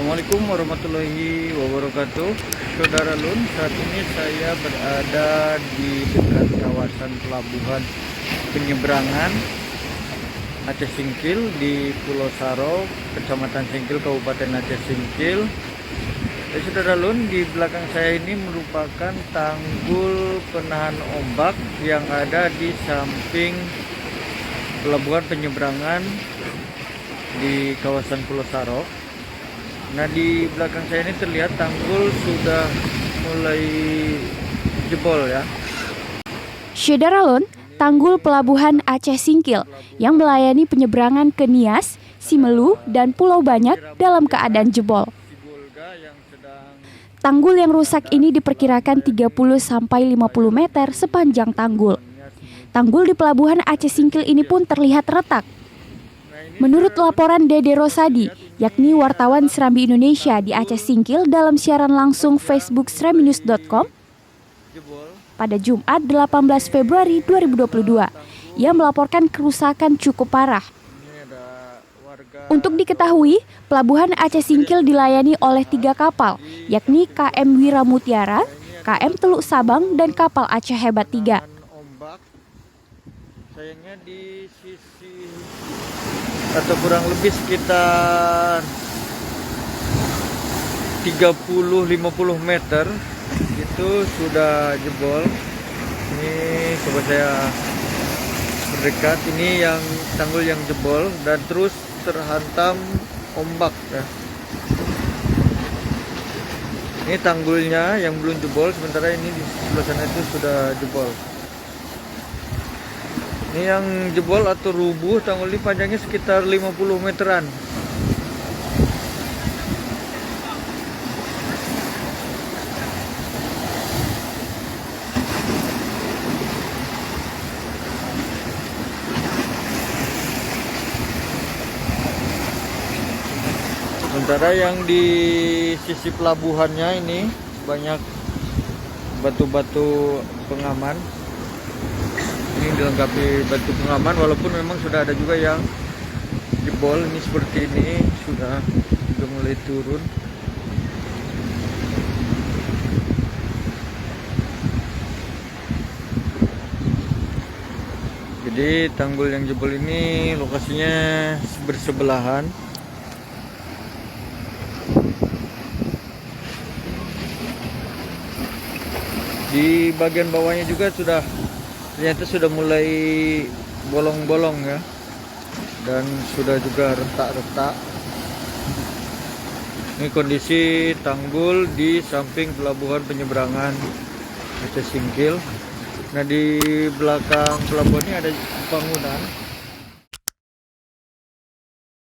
Assalamualaikum warahmatullahi wabarakatuh. Saudara Lun, saat ini saya berada di dekat kawasan pelabuhan penyeberangan Aceh Singkil di Pulau Saro, Kecamatan Singkil, Kabupaten Aceh Singkil. Saudara Lun, di belakang saya ini merupakan tanggul penahan ombak yang ada di samping pelabuhan penyeberangan di kawasan Pulau Saro. Nah, di belakang saya ini terlihat tanggul sudah mulai jebol ya. Saudara Lun, tanggul pelabuhan Aceh Singkil yang melayani penyeberangan ke Nias, Simelu, dan Pulau Banyak dalam keadaan jebol. Tanggul yang rusak ini diperkirakan 30-50 meter sepanjang tanggul. Tanggul di pelabuhan Aceh Singkil ini pun terlihat retak. Menurut laporan Dede Rosadi, yakni wartawan Serambi Indonesia di Aceh Singkil dalam siaran langsung Facebook srambinews.com pada Jumat 18 Februari 2022, ia melaporkan kerusakan cukup parah. Untuk diketahui, pelabuhan Aceh Singkil dilayani oleh 3 kapal, yakni KM Wiramutiara, KM Teluk Sabang, dan kapal Aceh Hebat 3. Sayangnya di sisi atau kurang lebih sekitar 30-50 meter itu sudah jebol. Ini coba saya berdekat, ini yang tanggul yang jebol dan terus terhantam ombak ya. Ini tanggulnya yang belum jebol, sementara ini di sebelah sana itu sudah jebol. Ini yang jebol atau rubuh tanggul ini panjangnya sekitar 50 meteran. Sementara yang di sisi pelabuhannya ini banyak batu-batu pengaman. Ini dilengkapi batu pengaman, walaupun memang sudah ada juga yang jebol. Ini seperti ini sudah mulai turun. Jadi tanggul yang jebol ini lokasinya bersebelahan. Di bagian bawahnya juga ternyata sudah mulai bolong-bolong ya, dan sudah juga retak-retak. Ini kondisi tanggul di samping pelabuhan penyeberangan Aceh Singkil. Nah, di belakang pelabuhan ini ada bangunan.